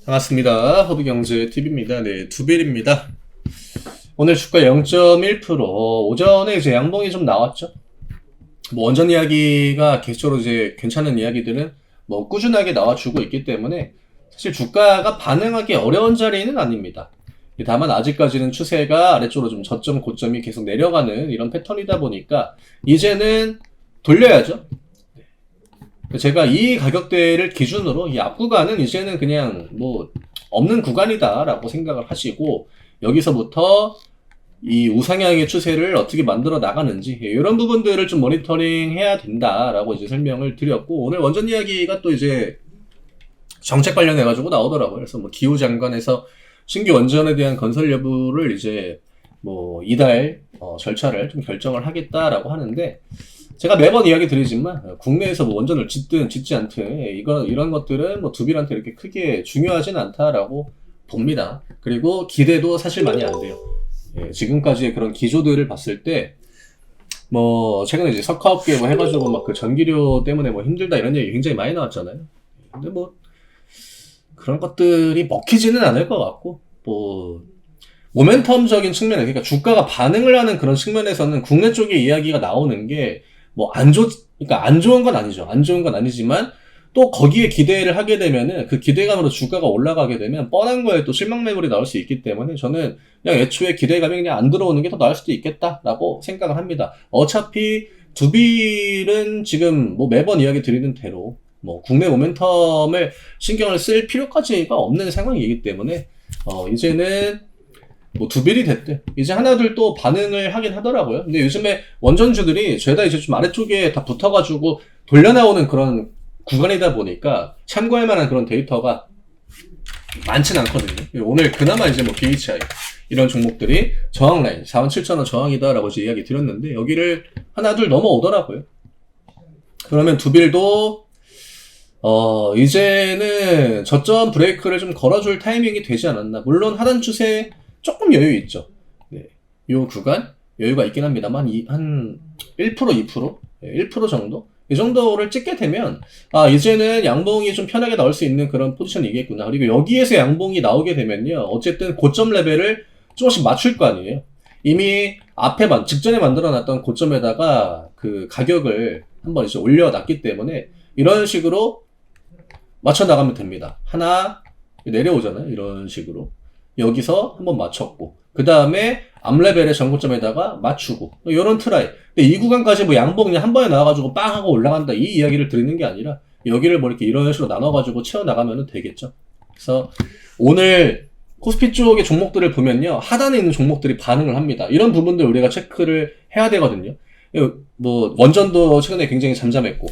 반갑습니다. 허브경제TV입니다. 네, 두빌입니다. 오늘 주가 0.1%, 오전에 이제 양봉이 좀 나왔죠. 원전 이야기가 계속적으로 이제 괜찮은 이야기들은 꾸준하게 나와주고 있기 때문에 사실 주가가 반응하기 어려운 자리는 아닙니다. 다만 아직까지는 추세가 아래쪽으로 좀 저점, 고점이 계속 내려가는 이런 패턴이다 보니까 이제는 돌려야죠. 제가 이 가격대를 기준으로 이 앞 구간은 이제는 그냥 없는 구간이다 라고 생각을 하시고, 여기서부터 이 우상향의 추세를 어떻게 만들어 나가는지 이런 부분들을 좀 모니터링 해야 된다라고 이제 설명을 드렸고, 오늘 원전 이야기가 또 이제 정책 관련해 가지고 나오더라고요. 그래서 기후 장관에서 신규 원전에 대한 건설 여부를 이제 이달 절차를 좀 결정을 하겠다라고 하는데, 제가 매번 이야기 드리지만 국내에서 원전을 짓든 짓지 않든 이런 것들은 두빌한테 이렇게 크게 중요하진 않다라고 봅니다. 그리고 기대도 사실 많이 안 돼요. 지금까지의 그런 기조들을 봤을 때 최근에 이제 석화업계 해가지고 그 전기료 때문에 힘들다 이런 얘기 굉장히 많이 나왔잖아요. 근데 그런 것들이 먹히지는 않을 것 같고, 모멘텀적인 측면에, 그러니까 주가가 반응을 하는 그런 측면에서는 국내 쪽에 이야기가 나오는 게 그러니까 안 좋은 건 아니죠. 안 좋은 건 아니지만 또 거기에 기대를 하게 되면은 그 기대감으로 주가가 올라가게 되면 뻔한 거에 또 실망 매물이 나올 수 있기 때문에 저는 그냥 애초에 기대감이 그냥 안 들어오는 게 더 나을 수도 있겠다라고 생각을 합니다. 어차피 두빌은 지금 매번 이야기 드리는 대로 국내 모멘텀을 신경을 쓸 필요까지가 없는 상황이기 때문에 이제는 두빌이 됐대. 이제 하나둘 또 반응을 하긴 하더라고요. 근데 요즘에 원전주들이 죄다 이제 좀 아래쪽에 다 붙어가지고 돌려나오는 그런 구간이다 보니까 참고할 만한 그런 데이터가 많진 않거든요. 오늘 그나마 이제 BHI 이런 종목들이 저항 라인 47,000원 저항이다라고 이제 이야기 드렸는데 여기를 하나둘 넘어오더라고요. 그러면 두빌도 이제는 저점 브레이크를 좀 걸어줄 타이밍이 되지 않았나. 물론 하단 추세 조금 여유 있죠. 네. 요 구간 여유가 있긴 합니다만 한 1%, 2%, 1% 정도? 이 정도를 찍게 되면 이제는 양봉이 좀 편하게 나올 수 있는 그런 포지션이겠구나. 그리고 여기에서 양봉이 나오게 되면요, 어쨌든 고점 레벨을 조금씩 맞출 거 아니에요. 이미 직전에 만들어놨던 고점에다가 그 가격을 한번 이제 올려놨기 때문에 이런 식으로 맞춰 나가면 됩니다. 하나 내려오잖아요. 이런 식으로 여기서 한번 맞췄고, 그 다음에 앞레벨의 전고점에다가 맞추고, 요런 트라이. 근데 이 구간까지 양봉 그냥 한 번에 나와가지고 빵 하고 올라간다 이 이야기를 드리는 게 아니라 여기를 이렇게 이런 식으로 나눠가지고 채워나가면 되겠죠. 그래서 오늘 코스피 쪽의 종목들을 보면요, 하단에 있는 종목들이 반응을 합니다. 이런 부분들 우리가 체크를 해야 되거든요. 원전도 최근에 굉장히 잠잠했고,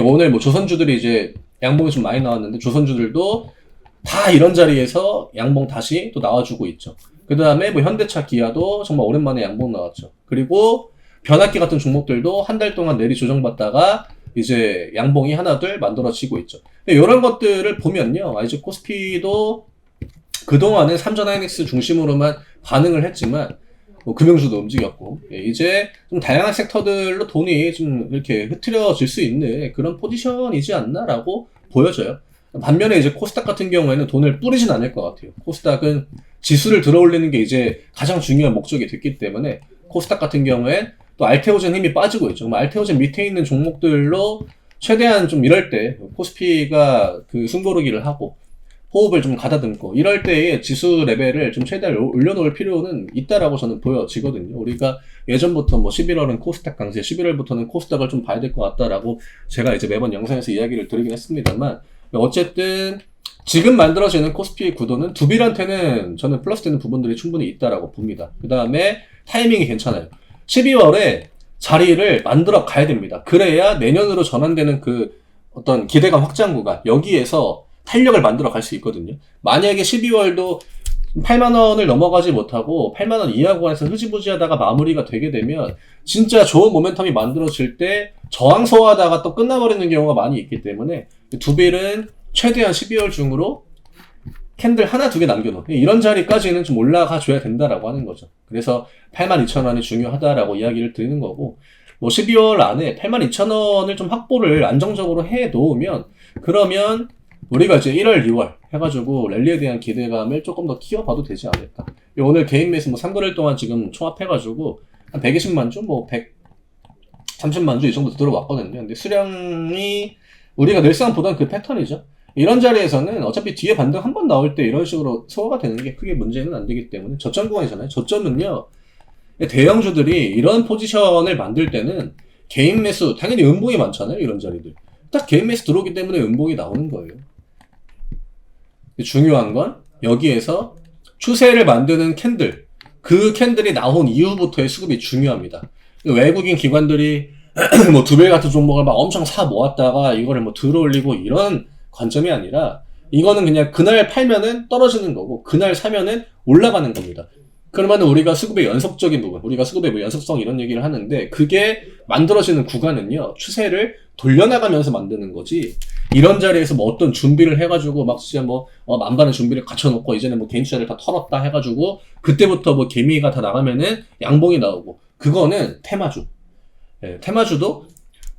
오늘 조선주들이 이제 양봉이 좀 많이 나왔는데 조선주들도 다 이런 자리에서 양봉 다시 또 나와주고 있죠. 그 다음에 현대차, 기아도 정말 오랜만에 양봉 나왔죠. 그리고 변압기 같은 종목들도 한 달 동안 내리 조정받다가 이제 양봉이 하나둘 만들어지고 있죠. 이런 것들을 보면요, 이제 코스피도 그동안은 삼전 하이닉스 중심으로만 반응을 했지만 금융주도 움직였고, 이제 좀 다양한 섹터들로 돈이 좀 이렇게 흐트려질 수 있는 그런 포지션이지 않나라고 보여져요. 반면에 이제 코스닥 같은 경우에는 돈을 뿌리진 않을 것 같아요. 코스닥은 지수를 들어올리는 게 이제 가장 중요한 목적이 됐기 때문에 코스닥 같은 경우엔 또 알테오젠 힘이 빠지고 있죠. 알테오젠 밑에 있는 종목들로 최대한 좀 이럴 때 코스피가 그 숨고르기를 하고 호흡을 좀 가다듬고 이럴 때에 지수 레벨을 좀 최대한 올려놓을 필요는 있다라고 저는 보여지거든요. 우리가 예전부터 11월은 코스닥 강세, 11월부터는 코스닥을 좀 봐야 될 것 같다라고 제가 이제 매번 영상에서 이야기를 드리긴 했습니다만, 어쨌든 지금 만들어지는 코스피 구도는 두빌한테는 저는 플러스 되는 부분들이 충분히 있다라고 봅니다. 그 다음에 타이밍이 괜찮아요. 12월에 자리를 만들어 가야 됩니다. 그래야 내년으로 전환되는 그 어떤 기대감 확장 구간, 여기에서 탄력을 만들어 갈 수 있거든요. 만약에 12월도 8만원을 넘어가지 못하고 8만원 이하 구간에서 흐지부지하다가 마무리가 되게 되면 진짜 좋은 모멘텀이 만들어질 때 저항소하다가 또 끝나버리는 경우가 많이 있기 때문에 두빌은 최대한 12월 중으로 캔들 하나 두 개 남겨놓은 이런 자리까지는 좀 올라가 줘야 된다라고 하는 거죠. 그래서 82,000원이 중요하다라고 이야기를 드리는 거고, 12월 안에 82,000원을 좀 확보를 안정적으로 해 놓으면, 그러면 우리가 이제 1월, 2월 해가지고 랠리에 대한 기대감을 조금 더 키워봐도 되지 않을까. 오늘 개인 매수 뭐 3개월 동안 지금 총합해가지고 한 120만 주, 뭐 130만 주 이 정도 들어왔거든요. 근데 수량이 우리가 늘상 보던 그 패턴이죠. 이런 자리에서는 어차피 뒤에 반등 한 번 나올 때 이런 식으로 소화가 되는 게 크게 문제는 안 되기 때문에 저점 구간이잖아요. 저점은요, 대형주들이 이런 포지션을 만들 때는 개인 매수, 당연히 음봉이 많잖아요. 이런 자리들. 딱 개인 매수 들어오기 때문에 음봉이 나오는 거예요. 중요한 건 여기에서 추세를 만드는 캔들, 그 캔들이 나온 이후부터의 수급이 중요합니다. 외국인 기관들이 뭐 두벨 같은 종목을 막 엄청 사 모았다가 이거를 뭐 들어올리고 이런 관점이 아니라 이거는 그냥 그날 팔면은 떨어지는 거고 그날 사면은 올라가는 겁니다. 그러면 우리가 수급의 연속적인 부분, 우리가 수급의 뭐 연속성 이런 얘기를 하는데 그게 만들어지는 구간은요, 추세를 돌려나가면서 만드는 거지, 이런 자리에서 뭐 어떤 준비를 해가지고 막 진짜 뭐 만반의 준비를 갖춰놓고 이제는 뭐 개인 투자를 다 털었다 해가지고 그때부터 뭐 개미가 다 나가면은 양봉이 나오고, 그거는 테마주. 예, 테마주도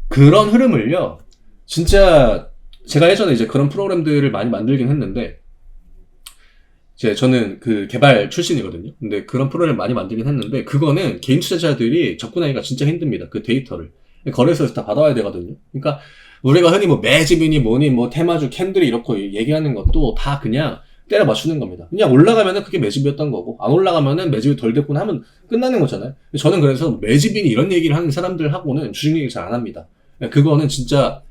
그런 흐름을요, 진짜 제가 예전에 이제 그런 프로그램들을 많이 만들긴 했는데, 저는 그 개발 출신이거든요. 근데 그런 프로그램을 많이 만들긴 했는데, 그거는 개인 투자자들이 접근하기가 진짜 힘듭니다. 그 데이터를. 거래소에서 다 받아와야 되거든요. 그러니까 우리가 흔히 뭐 매집이니 뭐니 뭐 테마주 캔들이 이렇게 얘기하는 것도 다 그냥 때려 맞추는 겁니다. 그냥 올라가면은 그게 매집이었던 거고, 안 올라가면은 매집이 덜 됐구나 하면 끝나는 거잖아요. 저는 그래서 매집이니 이런 얘기를 하는 사람들하고는 주식 얘기 잘 안 합니다. 그거는 진짜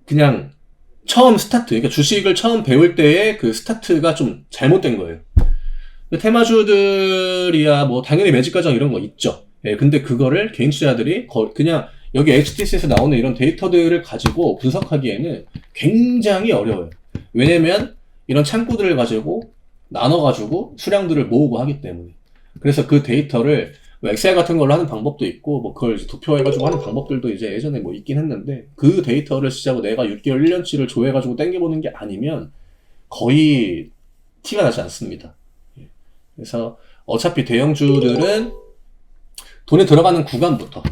그냥 처음 스타트, 그러니까 주식을 처음 배울 때의 그 스타트가 좀 잘못된 거예요. 테마주들이야 뭐 당연히 매집 과정 이런 거 있죠. 예, 근데 그거를 개인 투자자들이 그냥 여기 HTC에서 나오는 이런 데이터들을 가지고 분석하기에는 굉장히 어려워요. 왜냐면 이런 창구들을 가지고 나눠가지고 수량들을 모으고 하기 때문에. 그래서 그 데이터를 뭐 엑셀 같은 걸로 하는 방법도 있고, 뭐 그걸 이제 도표해가지고 하는 방법들도 이제 예전에 뭐 있긴 했는데, 그 데이터를 진짜 내가 6개월, 1년치를 조회해가지고 땡겨보는 게 아니면 거의 티가 나지 않습니다. 그래서 어차피 대형주들은 돈이 들어가는 구간부터,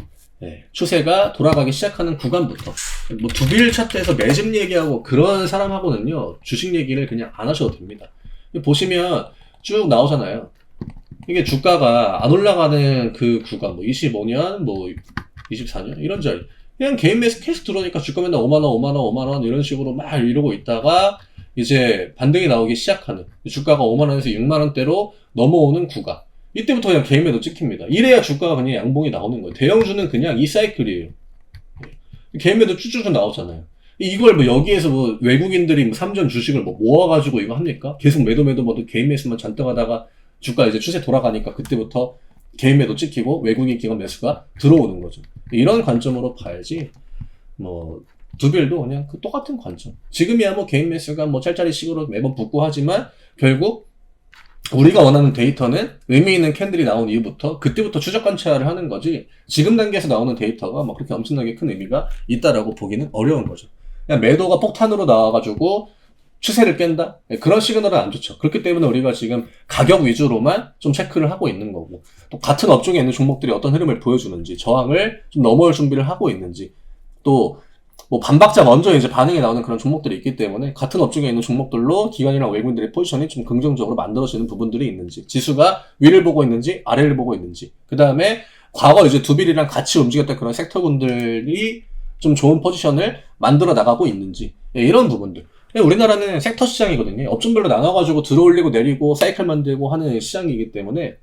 추세가 돌아가기 시작하는 구간부터, 뭐 두빌 차트에서 매집 얘기하고 그런 사람하고는요, 주식 얘기를 그냥 안 하셔도 됩니다. 보시면 쭉 나오잖아요. 이게 주가가 안 올라가는 그 구간, 뭐 25년, 뭐 24년 이런 자리, 그냥 개인 매수 계속 들어오니까 주가 맨날 5만원, 5만원, 5만원 이런 식으로 막 이러고 있다가 이제 반등이 나오기 시작하는, 주가가 5만원에서 6만원대로 넘어오는 구간, 이때부터 그냥 개인 매도 찍힙니다. 이래야 주가가 그냥 양봉이 나오는 거예요. 대형주는 그냥 이 사이클이에요. 개인 매도 쭉쭉 나오잖아요. 이걸 뭐 여기에서 뭐 외국인들이 뭐 삼전 주식을 뭐 모아가지고 이거 합니까? 계속 매도 개인 매수만 잔뜩 하다가 주가 이제 추세 돌아가니까 그때부터 개인 매도 찍히고 외국인 기관 매수가 들어오는 거죠. 이런 관점으로 봐야지, 뭐 두빌도 그냥 그 똑같은 관점. 지금이야 뭐 개인 매수가 뭐 짤짤이식으로 매번 붙고 하지만 결국 우리가 원하는 데이터는 의미 있는 캔들이 나온 이후부터 그때부터 추적 관찰을 하는 거지, 지금 단계에서 나오는 데이터가 뭐 그렇게 엄청나게 큰 의미가 있다라고 보기는 어려운 거죠. 그냥 매도가 폭탄으로 나와가지고 추세를 깬다? 그런 시그널은 안 좋죠. 그렇기 때문에 우리가 지금 가격 위주로만 좀 체크를 하고 있는 거고, 또 같은 업종에 있는 종목들이 어떤 흐름을 보여주는지, 저항을 좀 넘어올 준비를 하고 있는지, 또 뭐 반박자 먼저 이제 반응이 나오는 그런 종목들이 있기 때문에 같은 업종에 있는 종목들로 기관이랑 외국인들의 포지션이 좀 긍정적으로 만들어지는 부분들이 있는지, 지수가 위를 보고 있는지 아래를 보고 있는지, 그 다음에 과거 이제 두빌이랑 같이 움직였던 그런 섹터군들이 좀 좋은 포지션을 만들어 나가고 있는지, 이런 부분들. 우리나라는 섹터 시장이거든요. 업종별로 나눠가지고 들어올리고 내리고 사이클 만들고 하는 시장이기 때문에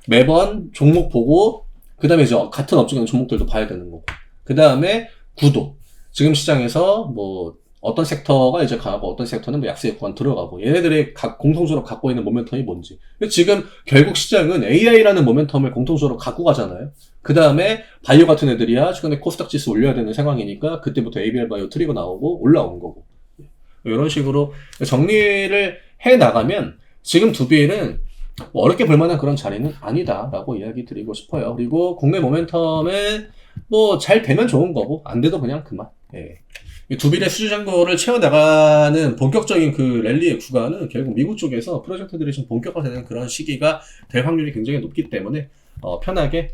매번 종목 보고, 그 다음에 이제 같은 업종에 있는 종목들도 봐야 되는 거고, 그 다음에 구도. 지금 시장에서 뭐 어떤 섹터가 이제 강하고 어떤 섹터는 뭐 약세 구간 들어가고, 얘네들이 공통적으로 갖고 있는 모멘텀이 뭔지. 지금 결국 시장은 AI라는 모멘텀을 공통적으로 갖고 가잖아요. 그 다음에 바이오 같은 애들이야 최근에 코스닥 지수 올려야 되는 상황이니까 그때부터 ABL 바이오 트리거 나오고 올라온 거고, 이런 식으로 정리를 해 나가면 지금 두빌은 뭐 어렵게 볼만한 그런 자리는 아니다라고 이야기 드리고 싶어요. 그리고 국내 모멘텀은 뭐 잘 되면 좋은 거고 안 돼도 그냥 그만. 두빌의 수주 잔고를 채워나가는 본격적인 그 랠리의 구간은 결국 미국 쪽에서 프로젝트들이 좀 본격화되는 그런 시기가 될 확률이 굉장히 높기 때문에 편하게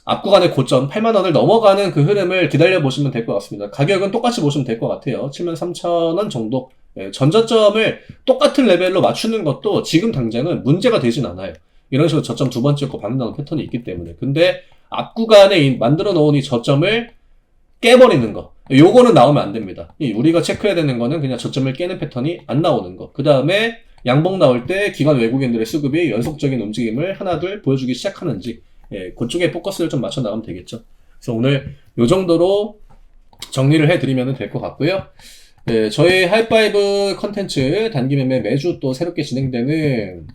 앞 구간의 고점 8만원을 넘어가는 그 흐름을 기다려 보시면 될 것 같습니다. 가격은 똑같이 보시면 될 것 같아요. 73,000원 정도. 예, 전저점을 똑같은 레벨로 맞추는 것도 지금 당장은 문제가 되진 않아요. 이런 식으로 저점 두 번째 거 받는다는 패턴이 있기 때문에. 근데 앞 구간에 만들어 놓은 이 저점을 깨버리는 거. 요거는 나오면 안 됩니다. 우리가 체크해야 되는 거는 그냥 저점을 깨는 패턴이 안 나오는 거. 그 다음에 양봉 나올 때 기관 외국인들의 수급이 연속적인 움직임을 하나 둘 보여주기 시작하는지, 예, 그쪽에 포커스를 좀 맞춰 나가면 되겠죠. 그래서 오늘 요 정도로 정리를 해드리면 될 것 같고요. 네, 저희 하이파이브 컨텐츠 단기 매매 매주 또 새롭게 진행되는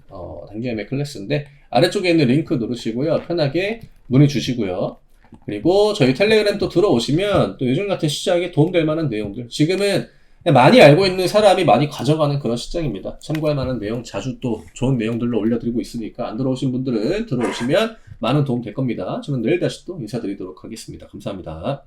단기 매매 클래스인데 아래쪽에 있는 링크 누르시고요. 편하게 문의 주시고요. 그리고 저희 텔레그램 또 들어오시면 또 요즘 같은 시장에 도움될 만한 내용들, 지금은 그냥 많이 알고 있는 사람이 많이 가져가는 그런 시장입니다. 참고할 만한 내용 자주 또 좋은 내용들로 올려드리고 있으니까 안 들어오신 분들은 들어오시면 많은 도움 될 겁니다. 저는 내일 다시 또 인사드리도록 하겠습니다. 감사합니다.